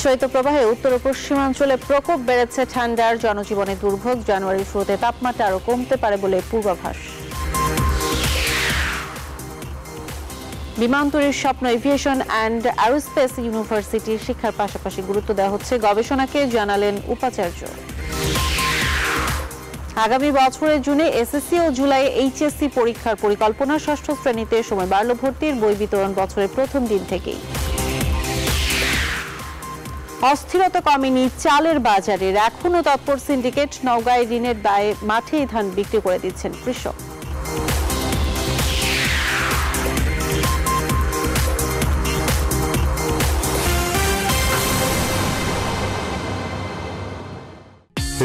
শৈত্যপ্রবাহে উত্তর ও পশ্চিমাঞ্চলে প্রকোপ বেড়েছে ঠান্ডার, জনজীবনে দুর্ভোগ। জানুয়ারির শুরুতে তাপমাত্রা আরও কমতে পারে বলে পূর্বাভাস। বিমানতৈরির স্বপ্ন এভিয়েশন অ্যান্ড অ্যারোস্পেস ইউনিভার্সিটির শিক্ষার পাশাপাশি গুরুত্ব দেওয়া হচ্ছে গবেষণাকে, জানালেন উপাচার্য। আগামী বছরের জুনে এসএসসি ও জুলাই এইচএসসি পরীক্ষার পরিকল্পনা। ষষ্ঠ শ্রেণীতে সময় বাড়ল ভর্তির, বই বিতরণ বছরের প্রথম দিন থেকেই। অস্থিরতা কমেনি চালের বাজারের, এখনও তৎপর সিন্ডিকেট। নওগাঁয় ঋণের দায়ে মাঠেই ধান বিক্রি করে দিচ্ছেন কৃষক।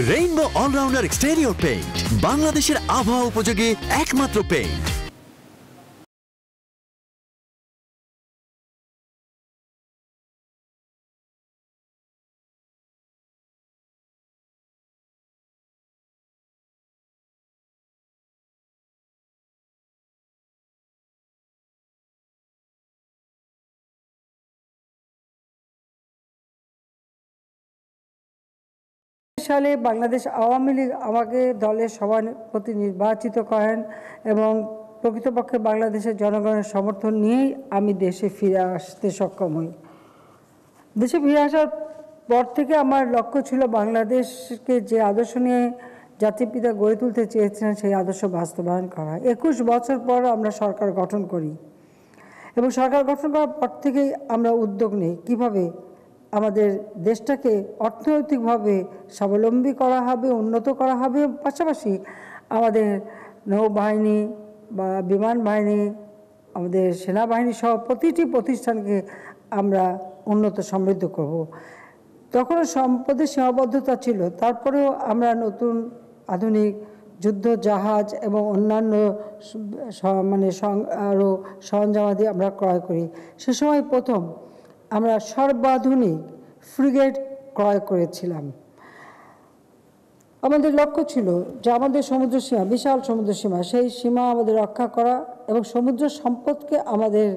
রেইনবো অলরাউন্ডার এক্সটেরিয়র পেইন্ট, বাংলাদেশের আবহাওয়া উপযোগী একমাত্র পেইন্ট। সালে বাংলাদেশ আওয়ামী লীগ আমাকে দলের সভাপতি নির্বাচিত করেন এবং প্রকৃতপক্ষে বাংলাদেশের জনগণের সমর্থন নিয়েই আমি দেশে ফিরে আসতে সক্ষম হই। দেশে ফিরে আসার পর থেকে আমার লক্ষ্য ছিল বাংলাদেশকে যে আদর্শ নিয়ে জাতির পিতা গড়ে তুলতে চেয়েছিলেন সেই আদর্শ বাস্তবায়ন করা। 21 বছর পর আমরা সরকার গঠন করি এবং সরকার গঠন করার পর থেকেই আমরা উদ্যোগ নিই কীভাবে আমাদের দেশটাকে অর্থনৈতিকভাবে স্বাবলম্বী করা হবে, উন্নত করা হবে। পাশাপাশি আমাদের নৌবাহিনী বা বিমান বাহিনী, আমাদের সেনাবাহিনী সহ প্রতিটি প্রতিষ্ঠানকে আমরা উন্নত সমৃদ্ধ করব। তখনও সম্পদের সীমাবদ্ধতা ছিল, তারপরেও আমরা নতুন আধুনিক যুদ্ধ জাহাজ এবং অন্যান্য আরও সরঞ্জামাদি আমরা ক্রয় করি। সে সময় প্রথম আমরা সর্বাধুনিক ফ্রিগেট ক্রয় করেছিলাম। আমাদের লক্ষ্য ছিল যে আমাদের সমুদ্র সীমা, বিশাল সমুদ্র সীমা, সেই সীমা আমাদের রক্ষা করা এবং সমুদ্র সম্পদকে আমাদের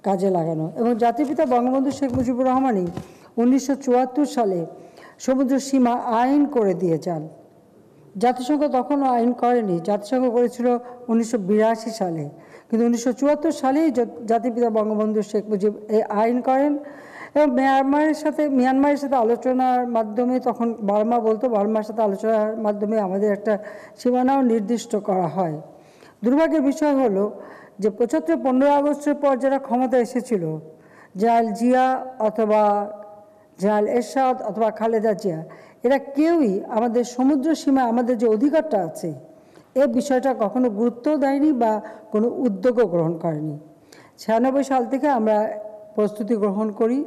কাজে লাগানো। এবং জাতির পিতা বঙ্গবন্ধু শেখ মুজিবুর রহমানই 1974 সালে সমুদ্র সীমা আইন করে দিয়ে যান। জাতিসংঘ তখনও আইন করেনি, জাতিসংঘ করেছিল 1982 সালে, কিন্তু 1974 সালেই জাতির পিতা বঙ্গবন্ধু শেখ মুজিব এই আইন করেন এবং মিয়ানমারের সাথে আলোচনার মাধ্যমে, তখন বার্মা বলতো, বার্মার সাথে আলোচনার মাধ্যমে আমাদের একটা সীমানাও নির্দিষ্ট করা হয়। দুর্ভাগ্যের বিষয় হলো যে 15 আগস্টের পর যারা ক্ষমতা এসেছিল, জেনারেল জিয়া অথবা জেনারেল এরশাদ অথবা খালেদা জিয়া, এরা কেউই আমাদের সমুদ্র সীমায় আমাদের যে অধিকারটা আছে এই বিষয়টা কখনো গুরুত্ব দেয়নি বা কোনো উদ্যোগও গ্রহণ করেনি। 96 সাল থেকে আমরা প্রস্তুতি গ্রহণ করি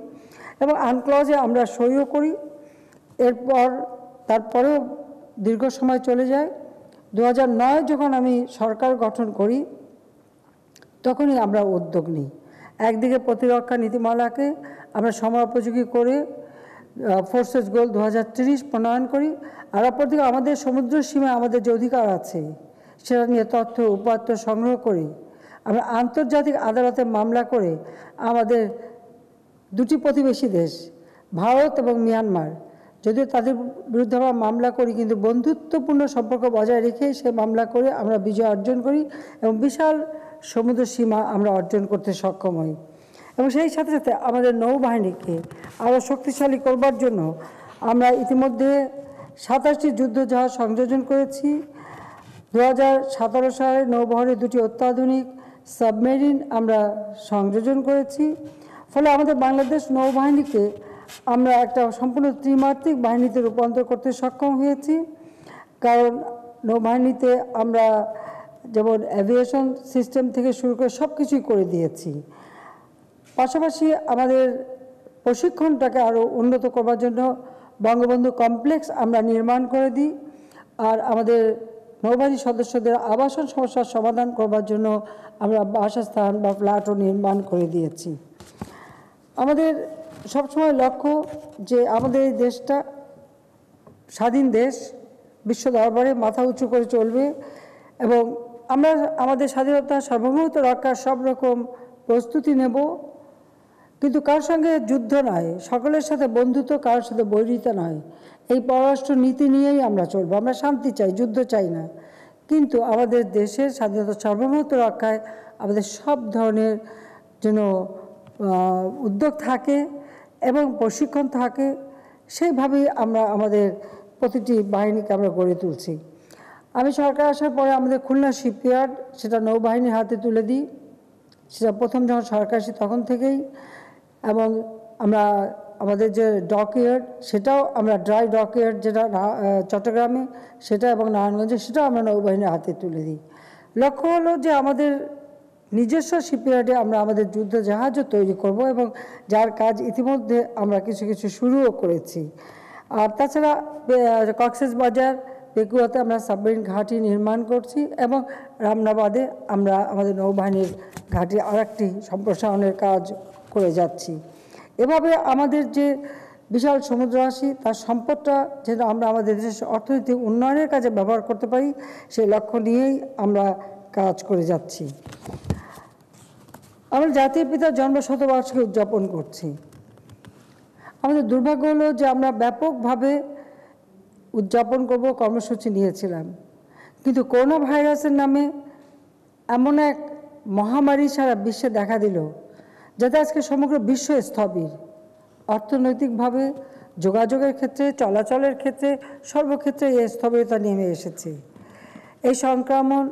এবং আনক্লজে আমরা সইও করি। তারপরেও দীর্ঘ সময় চলে যায়। 2009 যখন আমি সরকার গঠন করি তখনই আমরা উদ্যোগ নিই। একদিকে প্রতিরক্ষা নীতিমালাকে আমরা সময়োপযোগী করে ফোর্সেস গোল 2030 প্রণয়ন করি, আর অপরদিকে আমাদের সমুদ্র সীমায় আমাদের যে অধিকার আছে সেটা নিয়ে তথ্য উপাত্ত সংগ্রহ করি। আমরা আন্তর্জাতিক আদালতে মামলা করে আমাদের দুটি প্রতিবেশী দেশ ভারত এবং মিয়ানমার, যদিও তাদের বিরুদ্ধে আমরা মামলা করি কিন্তু বন্ধুত্বপূর্ণ সম্পর্ক বজায় রেখে সে মামলা করে আমরা বিজয় অর্জন করি এবং বিশাল সমুদ্র সীমা আমরা অর্জন করতে সক্ষম হই। এবং সেই সাথে সাথে আমাদের নৌবাহিনীকে আরও শক্তিশালী করবার জন্য আমরা ইতিমধ্যে 27টি যুদ্ধজাহাজ সংযোজন করেছি। 2017 সালে নৌবহরে 2টি অত্যাধুনিক সাবমেরিন আমরা সংযোজন করেছি। ফলে আমাদের বাংলাদেশ নৌবাহিনীকে আমরা একটা সম্পূর্ণ ত্রিমাত্রিক বাহিনীতে রূপান্তর করতে সক্ষম হয়েছি। কারণ নৌবাহিনীতে আমরা যেমন অ্যাভিয়েশন সিস্টেম থেকে শুরু করে সব কিছুই করে দিয়েছি। পাশাপাশি আমাদের প্রশিক্ষণটাকে আরও উন্নত করবার জন্য বঙ্গবন্ধু কমপ্লেক্স আমরা নির্মাণ করে দিই, আর আমাদের নৌবাহিনী সদস্যদের আবাসন সমস্যার সমাধান করবার জন্য আমরা বাসস্থান বা ফ্ল্যাটও নির্মাণ করে দিয়েছি। আমাদের সবসময় লক্ষ্য যে আমাদের এই দেশটা স্বাধীন দেশ, বিশ্ব দরবারে মাথা উঁচু করে চলবে এবং আমরা আমাদের স্বাধীনতা সার্বভৌমত্ব রক্ষার সব রকম প্রস্তুতি নেব কিন্তু কারোর সঙ্গে যুদ্ধ নয়, সকলের সাথে বন্ধুত্ব, কারোর সাথে বৈরিতা নয়। এই পররাষ্ট্র নীতি নিয়েই আমরা চলবো। আমরা শান্তি চাই, যুদ্ধ চাই না। কিন্তু আমাদের দেশের স্বাধীনতা সার্বভৌমত্ব রক্ষায় আমাদের সব ধরনের যেন উদ্যোগ থাকে এবং প্রশিক্ষণ থাকে, সেইভাবেই আমরা আমাদের প্রতিটি বাহিনীকে আমরা গড়ে তুলছি। আমি সরকার আসার পরে আমাদের খুলনা শিপইয়ার্ড সেটা নৌবাহিনীর হাতে তুলে দিই। সেটা প্রথম যখন সরকার আসি তখন থেকেই, এবং আমরা আমাদের যে ডকইয়ার্ড সেটাও আমরা ড্রাই ডকইয়ার্ড যেটা চট্টগ্রামে সেটা এবং নারায়ণগঞ্জে সেটাও আমরা নৌবাহিনীর হাতে তুলে দিই। লক্ষ্য হলো যে আমাদের নিজস্ব শিপইয়ার্ডে আমরা আমাদের যুদ্ধ জাহাজও তৈরি করব, এবং যার কাজ ইতিমধ্যে আমরা কিছু কিছু শুরুও করেছি। আর তাছাড়া কক্সবাজার পেকুয়াতে আমরা সাবমেরিন ঘাঁটি নির্মাণ করছি, এবং রামনাবাদে আমরা আমাদের নৌবাহিনীর ঘাঁটির আরেকটি সম্প্রসারণের কাজ করে যাচ্ছি। এভাবে আমাদের যে বিশাল সমুদ্ররাশি তার সম্পদটা যেন আমরা আমাদের দেশের অর্থনৈতিক উন্নয়নের কাজে ব্যবহার করতে পারি, সেই লক্ষ্য নিয়েই আমরা কাজ করে যাচ্ছি। আমরা জাতির পিতার জন্মশতবার্ষিকী উদযাপন করছি। আমাদের দুর্ভাগ্য হলো যে আমরা ব্যাপকভাবে উদযাপন করব কর্মসূচি নিয়েছিলাম, কিন্তু করোনা ভাইরাসের নামে এমন এক মহামারী সারা বিশ্বে দেখা দিল যাতে আজকে সমগ্র বিশ্ব স্থবির। অর্থনৈতিকভাবে, যোগাযোগের ক্ষেত্রে, চলাচলের ক্ষেত্রে, সর্বক্ষেত্রে এই স্থবিরতা নেমে এসেছে। এই সংক্রমণ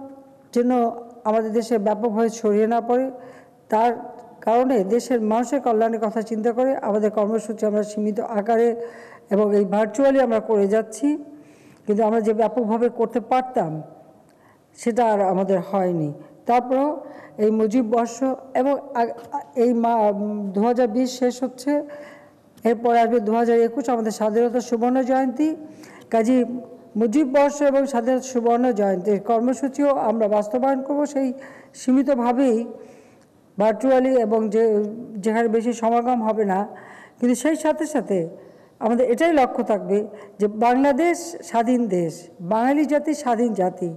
যেন আমাদের দেশে ব্যাপকভাবে ছড়িয়ে না পড়ে, তার কারণে দেশের মানুষের কল্যাণের কথা চিন্তা করে আমাদের কর্মসূচি আমরা সীমিত আকারে এবং এই ভার্চুয়ালি আমরা করে যাচ্ছি। কিন্তু আমরা যে ব্যাপকভাবে করতে পারতাম সেটা আর আমাদের হয়নি। তারপরও এই মুজিব বর্ষ এবং এই 2020 শেষ হচ্ছে, এরপর আসবে 2021 আমাদের স্বাধীনতা সুবর্ণ জয়ন্তী। কাজী মুজিব বর্ষ এবং স্বাধীনতা সুবর্ণ জয়ন্তীর কর্মসূচিও আমরা বাস্তবায়ন করব সেই সীমিতভাবেই, ভার্চুয়ালি, এবং যেখানে বেশি সমাগম হবে না। কিন্তু সেই সাথে সাথে আমাদের এটাই লক্ষ্য থাকবে যে বাংলাদেশ স্বাধীন দেশ, বাঙালি জাতি স্বাধীন জাতি,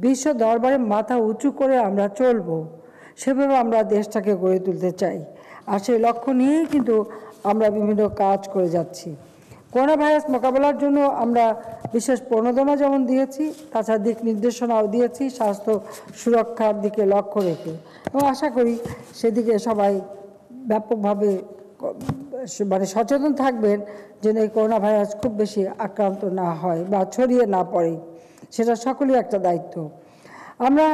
বিশ্ব দরবারে মাথা উঁচু করে আমরা চলব, সেভাবে আমরা দেশটাকে গড়ে তুলতে চাই। আর সেই লক্ষ্য নিয়েই কিন্তু আমরা বিভিন্ন কাজ করে যাচ্ছি। করোনা ভাইরাস মোকাবেলার জন্য আমরা বিশেষ প্রণোদনা যেমন দিয়েছি, তাছাড়া দিক নির্দেশনাও দিয়েছি স্বাস্থ্য সুরক্ষার দিকে লক্ষ্য রেখে, এবং আশা করি সেদিকে সবাই ব্যাপকভাবে সচেতন থাকবেন যেন এই করোনা ভাইরাস খুব বেশি আক্রান্ত না হয় বা ছড়িয়ে না পড়ে, সেটা সকলেই একটা দায়িত্ব। আমরা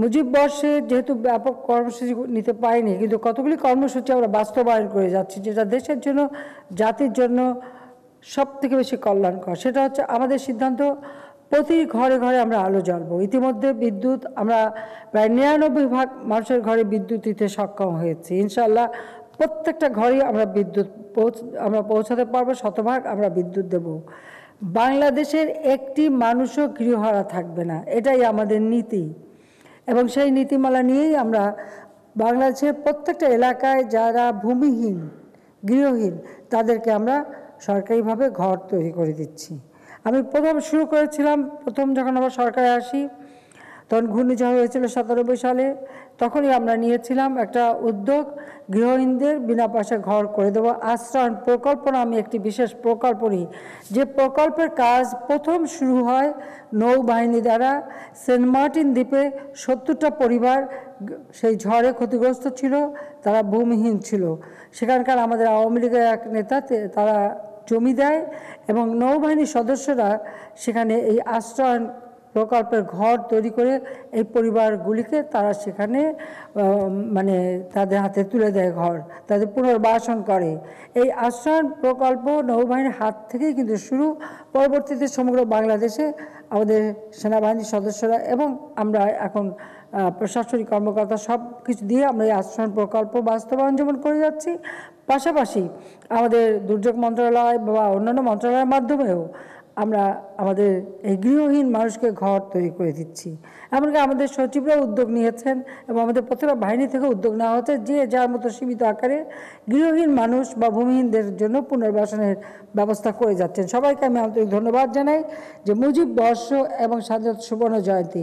মুজিব বর্ষে যেহেতু ব্যাপক কর্মসূচি নিতে পারিনি, কিন্তু কতগুলি কর্মসূচি আমরা বাস্তবায়ন করে যাচ্ছি যেটা দেশের জন্য, জাতির জন্য সব থেকে বেশি কল্যাণকর। সেটা হচ্ছে আমাদের সিদ্ধান্ত, প্রতি ঘরে ঘরে আমরা আলো জ্বালবো। ইতিমধ্যে বিদ্যুৎ আমরা প্রায় 99% মানুষের ঘরে বিদ্যুৎ দিতে সক্ষম হয়েছি। ইনশাআল্লাহ প্রত্যেকটা ঘরেই আমরা বিদ্যুৎ পৌঁছাতে পারবো, শতভাগ আমরা বিদ্যুৎ দেব। বাংলাদেশের একটি মানুষও গৃহহারা থাকবে না, এটাই আমাদের নীতি। এবং সেই নীতিমালা নিয়েই আমরা বাংলাদেশের প্রত্যেকটা এলাকায় যারা ভূমিহীন, গৃহহীন, তাদেরকে আমরা সরকারিভাবে ঘর তৈরি করে দিচ্ছি। আমি শুরু করেছিলাম প্রথম যখন আমরা সরকারে আসি, তখন ঘূর্ণিঝড় হয়েছিল 97 সালে, তখনই আমরা নিয়েছিলাম একটা উদ্যোগ, গৃহহীনদের বিনা পয়সা ঘর করে দেবো। আশ্রয়ণ প্রকল্প নামে একটি বিশেষ প্রকল্প নিই, যে প্রকল্পের কাজ প্রথম শুরু হয় নৌবাহিনী দ্বারা। সেন্ট মার্টিন দ্বীপে 70টা পরিবার সেই ঝড়ে ক্ষতিগ্রস্ত ছিল, তারা ভূমিহীন ছিল। সেখানকার আমাদের আওয়ামী লীগের এক নেতা তারা জমি দেয় এবং নৌবাহিনীর সদস্যরা সেখানে এই আশ্রয়ণ প্রকল্পের ঘর তৈরি করে এই পরিবারগুলিকে তারা সেখানে তাদের হাতে তুলে দেয় ঘর, তাদের পুনর্বাসন করে। এই আশ্রয়ণ প্রকল্প নৌবাহিনীর হাত থেকেই কিন্তু শুরু। পরবর্তীতে সমগ্র বাংলাদেশে আমাদের সেনাবাহিনীর সদস্যরা এবং আমরা এখন প্রশাসনিক কর্মকর্তা সব কিছু দিয়ে আমরা এই আশ্রয়ণ প্রকল্প বাস্তবায়ন যেমন করে যাচ্ছি, পাশাপাশি আমাদের দুর্যোগ মন্ত্রণালয় বা অন্যান্য মন্ত্রণালয়ের মাধ্যমেও আমরা আমাদের এই গৃহহীন মানুষকে ঘর তৈরি করে দিচ্ছি। এমনকি আমাদের সচিবরাও উদ্যোগ নিয়েছেন এবং আমাদের প্রত্যেকটা বাহিনী থেকে উদ্যোগ নেওয়া হচ্ছে, যে যার মতো সীমিত আকারে গৃহহীন মানুষ বা ভূমিহীনদের জন্য পুনর্বাসনের ব্যবস্থা করে যাচ্ছেন। সবাইকে আমি আন্তরিক ধন্যবাদ জানাই যে মুজিব বর্ষ এবং স্বাধীনতা সুবর্ণ জয়ন্তী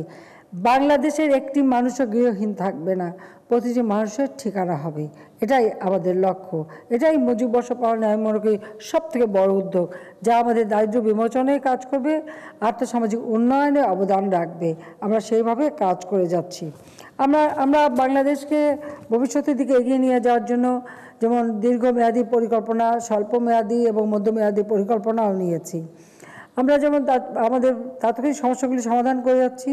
বাংলাদেশের একটি মানুষও গৃহহীন থাকবে না, প্রতিটি মানুষের ঠিকানা হবে। এটাই আমাদের লক্ষ্য, এটাই মুজিব বর্ষ পালনে আমি মনে করি সবথেকে বড় উদ্যোগ, যা আমাদের দারিদ্র্য বিমোচনে কাজ করবে, আর্থসামাজিক উন্নয়নে অবদান রাখবে। আমরা সেইভাবে কাজ করে যাচ্ছি। আমরা বাংলাদেশকে ভবিষ্যতের দিকে এগিয়ে নিয়ে যাওয়ার জন্য যেমন দীর্ঘমেয়াদী পরিকল্পনা, স্বল্পমেয়াদী এবং মধ্যমেয়াদী পরিকল্পনাও নিয়েছি। আমরা যেমন আমাদের তাৎক্ষণিক সমস্যাগুলি সমাধান করে যাচ্ছি,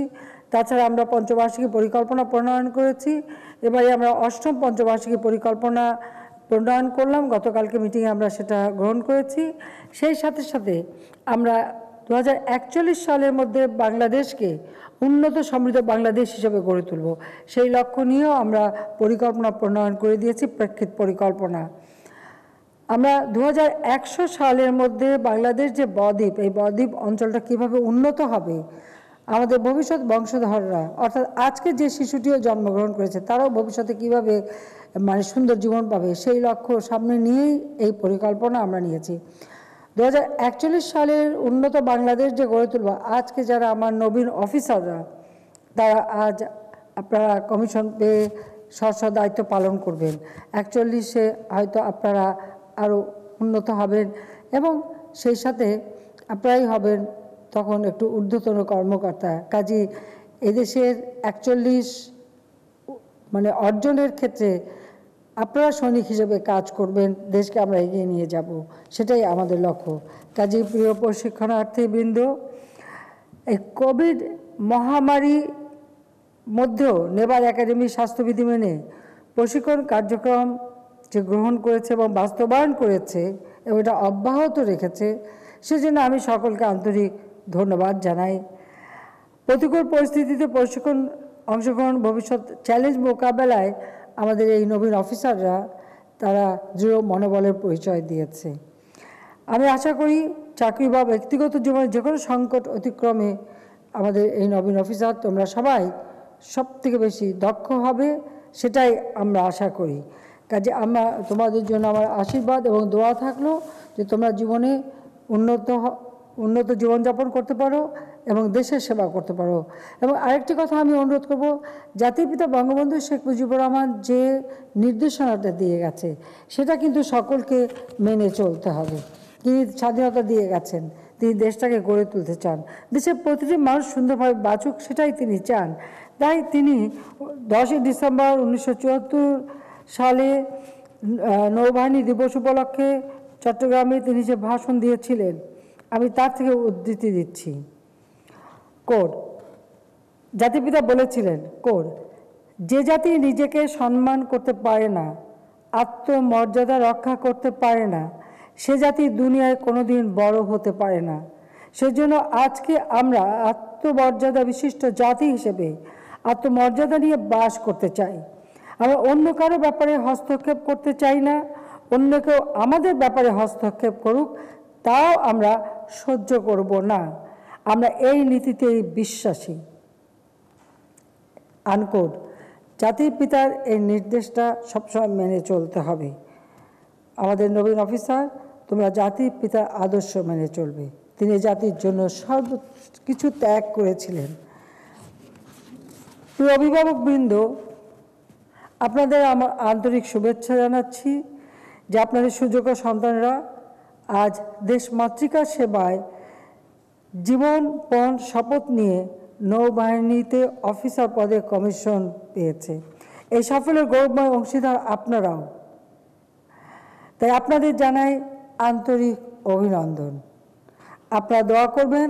তাছাড়া আমরা পঞ্চবার্ষিকী পরিকল্পনা প্রণয়ন করেছি। এবারে আমরা অষ্টম পঞ্চবার্ষিকী পরিকল্পনা প্রণয়ন করলাম, গতকালকে মিটিংয়ে আমরা সেটা গ্রহণ করেছি। সেই সাথে সাথে আমরা 2041 সালের মধ্যে বাংলাদেশকে উন্নত সমৃদ্ধ বাংলাদেশ হিসেবে গড়ে তুলব, সেই লক্ষ্য নিয়েও আমরা পরিকল্পনা প্রণয়ন করে দিয়েছি, প্রেক্ষিত পরিকল্পনা। আমরা 2100 সালের মধ্যে বাংলাদেশ যে বদ্বীপ, এই বদ্বীপ অঞ্চলটা কিভাবে উন্নত হবে, আমাদের ভবিষ্যৎ বংশধররা অর্থাৎ আজকে যে শিশুটিও জন্মগ্রহণ করেছে তারাও ভবিষ্যতে কিভাবে মানে সুন্দর জীবন পাবে, সেই লক্ষ্য সামনে নিয়েই এই পরিকল্পনা আমরা নিয়েছি। 2041 সালের উন্নত বাংলাদেশ যে গড়ে তুলব, আজকে যারা আমার নবীন অফিসাররা তারা আজ আপনারা কমিশন পেয়ে স্ব দায়িত্ব পালন করবেন। 41-এ হয়তো আপনারা আরও উন্নত হবেন এবং সেই সাথে আপনারাই হবেন তখন একটু ঊর্ধ্বতন কর্মকর্তা। কাজী এদেশের 41 মানে অর্জনের ক্ষেত্রে আপনারা সৈনিক হিসেবে কাজ করবেন, দেশকে আমরা এগিয়ে নিয়ে যাব, সেটাই আমাদের লক্ষ্য। কাজী প্রিয় প্রশিক্ষণার্থীবৃন্দ, এই কোভিড মহামারী মধ্যেও নেভাল একাডেমি স্বাস্থ্যবিধি মেনে প্রশিক্ষণ কার্যক্রম যে গ্রহণ করেছে এবং বাস্তবায়ন করেছে এবং এটা অব্যাহত রেখেছে, সেজন্য আমি সকলকে আন্তরিক ধন্যবাদ জানাই। প্রতিকূল পরিস্থিতিতে প্রশিক্ষণ অংশগ্রহণ ভবিষ্যৎ চ্যালেঞ্জ মোকাবেলায় আমাদের এই নবীন অফিসাররা তারা দৃঢ় মনোবলের পরিচয় দিয়েছে। আমি আশা করি চাকরি বা ব্যক্তিগত জীবনে যে কোনো সংকট অতিক্রমে আমাদের এই নবীন অফিসার তোমরা সবাই সবথেকে বেশি দক্ষ হবে, সেটাই আমরা আশা করি। কাজে তোমাদের জন্য আমার আশীর্বাদ এবং দোয়া থাকলো যে তোমরা জীবনে উন্নত জীবনযাপন করতে পারো এবং দেশের সেবা করতে পারো। এবং আরেকটি কথা আমি অনুরোধ করব, জাতির পিতা বঙ্গবন্ধু শেখ মুজিবুর রহমান যে নির্দেশনাটা দিয়ে গেছে সেটা কিন্তু সকলকে মেনে চলতে হবে। তিনি স্বাধীনতা দিয়ে গেছেন, তিনি দেশটাকে গড়ে তুলতে চান, দেশের প্রতিটি মানুষ সুন্দরভাবে বাঁচুক, সেটাই তিনি চান। তাই তিনি 10 ডিসেম্বর 1974 সালে নৌবাহিনী দিবস উপলক্ষে চট্টগ্রামে তিনি যে ভাষণ দিয়েছিলেন, আমি তার থেকে উদ্ধৃতি দিচ্ছি। কোড, জাতিপিতা বলেছিলেন, কোড, যে জাতি নিজেকে সম্মান করতে পারে না, আত্মমর্যাদা রক্ষা করতে পারে না, সে জাতি দুনিয়ায় কোনোদিন বড় হতে পারে না। সেজন্য আজকে আমরা আত্মমর্যাদা বিশিষ্ট জাতি হিসেবে আত্মমর্যাদা নিয়ে বাস করতে চাই। আমরা অন্য কারো ব্যাপারে হস্তক্ষেপ করতে চাই না, অন্য কেউ আমাদের ব্যাপারে হস্তক্ষেপ করুক তাও আমরা সহ্য করব না। আমরা এই নীতিতেই বিশ্বাসী। আনকোড, জাতির পিতার এই নির্দেশটা সবসময় মেনে চলতে হবে। আমাদের নবীন অফিসার, তোমরা জাতির পিতার আদর্শ মেনে চলবে। তিনি জাতির জন্য সব কিছু ত্যাগ করেছিলেন। প্রিয় অভিভাবকবৃন্দ, আপনাদের আমার আন্তরিক শুভেচ্ছা জানাচ্ছি যে আপনাদের সুযোগ্য সন্তানরা আজ দেশ মাতৃকার সেবায় জীবনপণ শপথ নিয়ে নৌবাহিনীতে অফিসার পদে কমিশন পেয়েছে। এই সাফল্যের গৌরবময় অংশীদার আপনারাও। তাই আপনাদের জানাই আন্তরিক অভিনন্দন। আপনারা দোয়া করবেন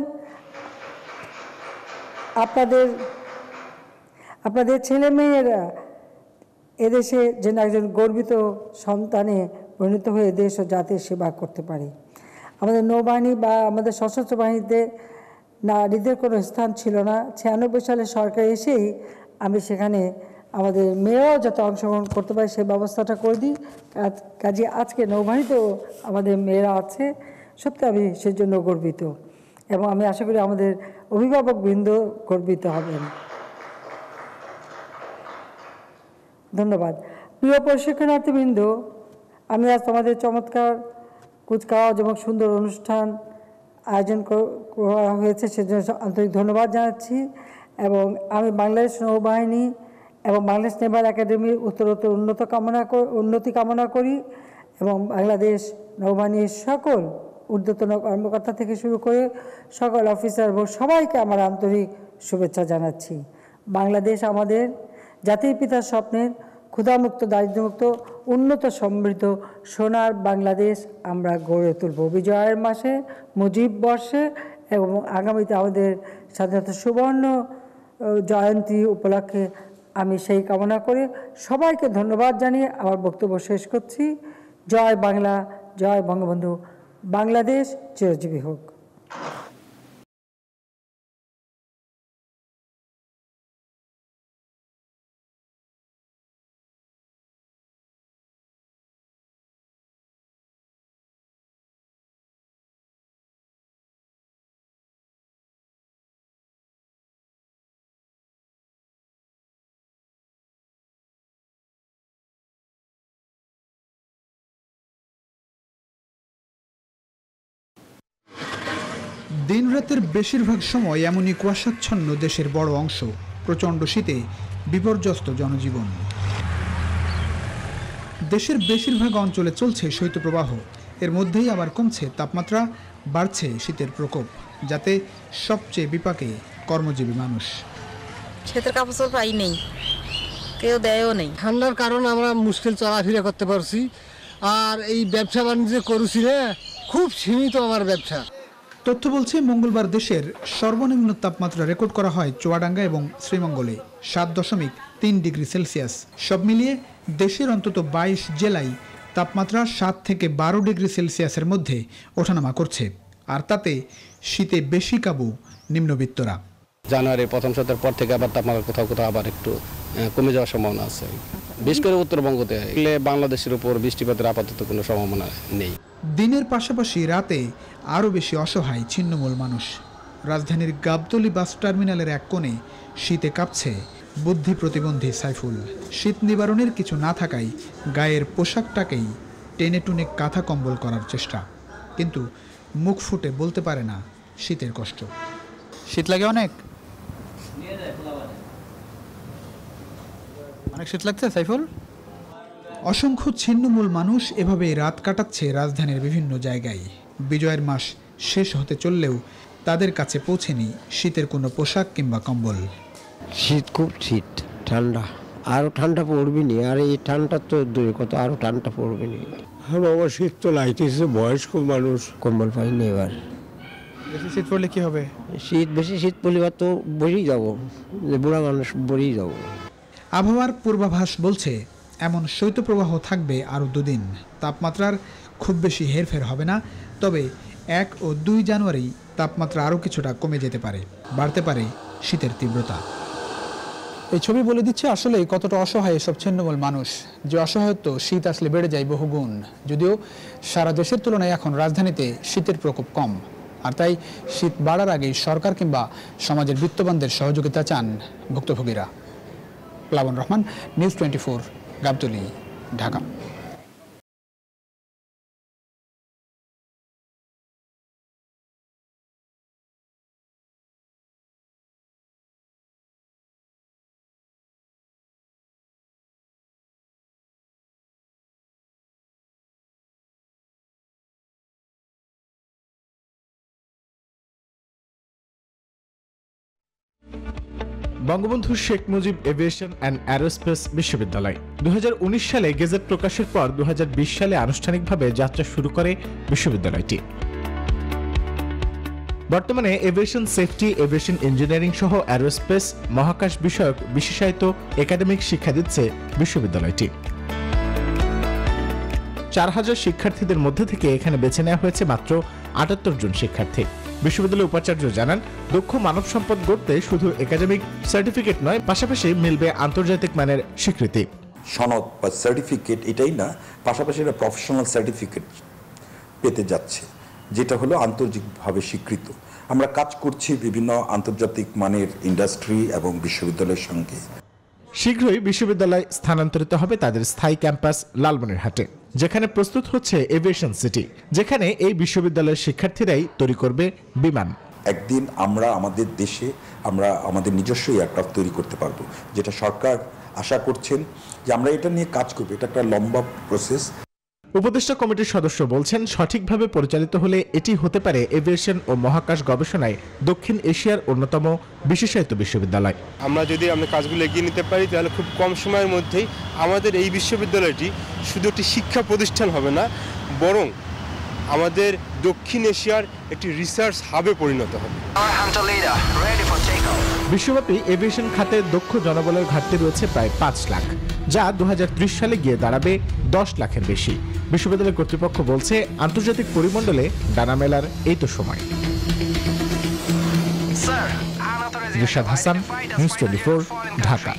আপনাদের ছেলে মেয়েরা এদেশে যেন একজন গর্বিত সন্তানে পরিণত হয়ে দেশ ও জাতির সেবা করতে পারে। আমাদের নৌবাহিনী বা আমাদের সশস্ত্র বাহিনীতে নারীদের কোনো স্থান ছিল না। 96 সালে সরকার এসেই আমি সেখানে আমাদের মেয়েরাও যাতে অংশগ্রহণ করতে পারে সেই ব্যবস্থাটা করে দিই। কাজে আজকে নৌবাহিনীতেও আমাদের মেয়েরা আছে, সত্যি আমি সেজন্য গর্বিত এবং আমি আশা করি আমাদের অভিভাবকবৃন্দ গর্বিত হবেন। ধন্যবাদ। প্রিয় প্রশিক্ষণার্থীবৃন্দ, আমি আজ তোমাদের চমৎকার কুচকাওয়াজ এবং সুন্দর অনুষ্ঠান আয়োজন করা হয়েছে, সেজন্য আন্তরিক ধন্যবাদ জানাচ্ছি। এবং আমি বাংলাদেশ নৌবাহিনী এবং বাংলাদেশ নেভাল একাডেমির উত্তরোত্তর উন্নতি কামনা করি এবং বাংলাদেশ নৌবাহিনীর সকল ঊর্ধ্বতন কর্মকর্তা থেকে শুরু করে সকল অফিসার এবং সবাইকে আমার আন্তরিক শুভেচ্ছা জানাচ্ছি। বাংলাদেশ আমাদের জাতির পিতার স্বপ্নের ক্ষুধামুক্ত, দারিদ্র্যমুক্ত, উন্নত, সমৃদ্ধ সোনার বাংলাদেশ আমরা গড়ে তুলব বিজয়ের মাসে, মুজিব বর্ষে এবং আগামীতে আমাদের স্বাধীনতা সুবর্ণ জয়ন্তী উপলক্ষে আমি সেই কামনা করে সবাইকে ধন্যবাদ জানিয়ে আমার বক্তব্য শেষ করছি। জয় বাংলা, জয় বঙ্গবন্ধু, বাংলাদেশ চিরজীবী হোক। দিনরাতের বেশিরভাগ সময় এমনই কুয়াশাচ্ছন্ন দেশের বড় অংশ, প্রচণ্ড শীতে বিপর্যস্ত জনজীবন। দেশের বেশিরভাগ অঞ্চলে চলছে শৈত্যপ্রবাহ, এর মধ্যেই আবার কমছে তাপমাত্রা, বাড়ছে শীতের প্রকোপ, যাতে সবচেয়ে বিপাকে কর্মজীবী মানুষ। শীতের কাপড় পাই নেই, কেউ দেয়ও নেই। ঠান্ডার কারণে আমরা মুশকিল চলাফেরা করতে পারছি, আর এই ব্যবসা বাণিজ্য করছি না, খুব সীমিত আমার ব্যবসা। তথ্য বলছে মঙ্গলবার দেশের সর্বনিম্ন তাপমাত্রা রেকর্ড করা হয় চুয়াডাঙ্গা এবং শ্রীমঙ্গলে 7.3 ডিগ্রি সেলসিয়াস। সব মিলিয়ে দেশের অন্তত 22 জেলায় তাপমাত্রা 7 থেকে 12 ডিগ্রি সেলসিয়াসের মধ্যে ওঠানামা করছে, আর তাতে শীতে বেশি কাবু নিম্নবিত্তরা। জানুয়ারির প্রথম সপ্তাহের পর থেকে আবার তাপমাত্রা কোথাও কোথাও আবার একটু কমে যাওয়ার সম্ভাবনা আছে, বিশেষ করে উত্তরবঙ্গতে। বাংলাদেশের উপর বৃষ্টিপাতের আপাতত কোনো সম্ভাবনা নেই। দিনের পাশাপাশি রাতে আরও বেশি অসহায় ছিন্নমূল মানুষ। রাজধানীর গাবতলী বাস টার্মিনালের এক কোণে শীতে কাঁপছে বুদ্ধি প্রতিবন্ধী সাইফুল। শীত নিবারণের কিছু না থাকায় গায়ের পোশাকটাকেই টেনে টুনে কাঁথা কম্বল করার চেষ্টা, কিন্তু মুখ ফুটে বলতে পারে না শীতের কষ্ট। শীত লাগে অনেক শীত লাগছে সাইফুল। অসংখ্য ছিন্নমূল মানুষ এভাবে রাত কাটাচ্ছে রাজধানীর বিভিন্ন জায়গায়। বিজয়ের মাস শেষ হতে চললেও তাদের কাছে পৌঁছেনি শীতের কোনো পোশাক কিংবা কম্বল। শীত, খুব শীত, ঠান্ডা, আরও ঠান্ডা পড়বে নি। আর এই ঠান্ডা তো দূরে কত, আরও ঠান্ডা পড়বে নি। বাবা শীত তো লাগতেছে, বয়স্ক মানুষ, কম্বল পাইনি। এবার বেশি শীত পড়লে কি হবে? বেশি শীত পড়লে তো বড়েই যাবো, বুড়া মানুষ বড়েই যাবো। আবহাওয়ার পূর্বাভাস বলছে এমন শৈত্যপ্রবাহ থাকবে আরও 2 দিন। তাপমাত্রার খুব বেশি হেরফের হবে না, তবে 1 ও 2 জানুয়ারি তাপমাত্রা আরও কিছুটা কমে যেতে পারে, বাড়তে পারে শীতের তীব্রতা। এই ছবি বলে দিচ্ছে আসলে কতটা অসহায় এসব ছিন্নমূল মানুষ, যে অসহায়ত্ব শীত আসলে বেড়ে যায় বহুগুণ। যদিও সারা দেশের তুলনায় এখন রাজধানীতে শীতের প্রকোপ কম, আর তাই শীত বাড়ার আগেই সরকার কিংবা সমাজের বিত্তবানদের সহযোগিতা চান ভুক্তভোগীরা। Plabon Rahman, news 24, Gabtoli, Dhaka. Bangabandhu Sheikh Mujib aviation and aerospace বিশ্ববিদ্যালয় 2019 সালে গেজেট প্রকাশের পর 2020 সালে আনুষ্ঠানিকভাবে যাত্রা শুরু করে বিশ্ববিদ্যালয়টি। বর্তমানে এভিয়েশন সেফটি, এভিয়েশন ইঞ্জিনিয়ারিং সহ অ্যারোস্পেস, মহাকাশ বিষয়ক বিশেষায়িত একাডেমিক শিক্ষা দিচ্ছে বিশ্ববিদ্যালয়টি। 4000 শিক্ষার্থীদের মধ্যে থেকে এখানে বেছে নেওয়া হয়েছে মাত্র 78 জন শিক্ষার্থী। বিশ্ববিদ্যালয়ের উপাচার্য জানান, দক্ষ মানব সম্পদ গড়তে শুধু একাডেমিক সার্টিফিকেট নয়, পাশাপাশি মিলবে আন্তর্জাতিক মানের স্বীকৃতি। সনদ বা সার্টিফিকেট এটাই না, পাশাপাশি একটা প্রফেশনাল সার্টিফিকেট পেতে যাচ্ছে, যেটা হলো আন্তর্জাতিকভাবে স্বীকৃত। আমরা কাজ করছি বিভিন্ন আন্তর্জাতিক মানের ইন্ডাস্ট্রি এবং বিশ্ববিদ্যালয়ের সঙ্গে। শীঘ্রই বিশ্ববিদ্যালয় স্থানান্তরিত হবে তাদের স্থায়ী ক্যাম্পাস লালমনিরহাটে, যেখানে প্রস্তুত হচ্ছে এভিয়েশন সিটি, যেখানে এই বিশ্ববিদ্যালয়ের শিক্ষার্থীরাই তৈরি করবে বিমান। একদিন আমরা আমাদের দেশে আমরা আমাদের নিজস্ব এয়ারক্রাফট তৈরি করতে পারবো, যেটা সরকার আশা করছেন যে আমরা এটা নিয়ে কাজ করবো। এটা একটা লম্বা প্রসেস। উপদেষ্টা কমিটির সদস্য বলছেন, সঠিকভাবে পরিচালিত হলে এটি হতে পারে এভিয়েশন ও মহাকাশ গবেষণায় দক্ষিণ এশিয়ার অন্যতম বিশেষায়িত বিশ্ববিদ্যালয়। আমরা যদি কাজগুলো এগিয়ে নিতে পারি তাহলে খুব কম সময়ের মধ্যেই আমাদের এই বিশ্ববিদ্যালয়টি শুধু একটি শিক্ষা প্রতিষ্ঠান হবে না, বরং আমাদের দক্ষিণ এশিয়ার একটি রিসার্চ হাবে পরিণত হবে। বিশ্বব্যাপী এভিয়েশন খাতে দক্ষ জনবলের ঘাটতি রয়েছে প্রায় 5 লাখ, যা 2030 সালে গিয়ে দাঁড়াবে 10 লাখের বেশি। বিশ্ববিদ্যালয় কর্তৃপক্ষ বলছে, আন্তর্জাতিক পরিমণ্ডলে ডানা মেলার এই তো সময়। রিশাদ হাসান, নিউজ 24, ঢাকা।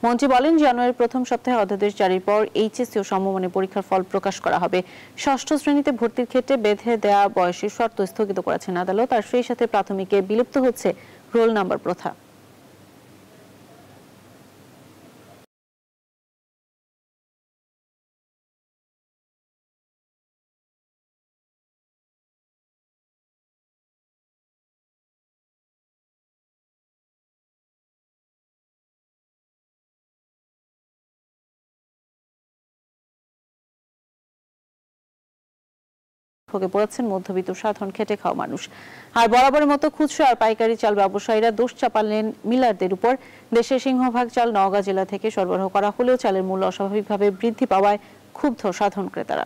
মন্ত্রী বলেন, জানুয়ারির প্রথম সপ্তাহে অধ্যাদেশ জারির পর এইচএসসি ও সমমানের পরীক্ষার ফল প্রকাশ করা হবে। ষষ্ঠ শ্রেণীতে ভর্তির ক্ষেত্রে বেঁধে দেয়া বয়সের শর্ত স্থগিত করেছেন আদালত, আর সেই সাথে প্রাথমিকে বিলুপ্ত হচ্ছে রোল নাম্বার প্রথা। পড়েছেন মধ্যবিত্ত সাধারণ খেটে খাওয়া মানুষ। আর বরাবরের মতো খুচরা আর পাইকারি চাল ব্যবসায়ীরা দোষ চাপালেন মিলারদের উপর। দেশের সিংহভাগ চাল নওগাঁ জেলা থেকে সরবরাহ করা হলেও চালের মূল্য অস্বাভাবিকভাবে বৃদ্ধি পাওয়ায় ক্ষুব্ধ সাধারণ ক্রেতারা।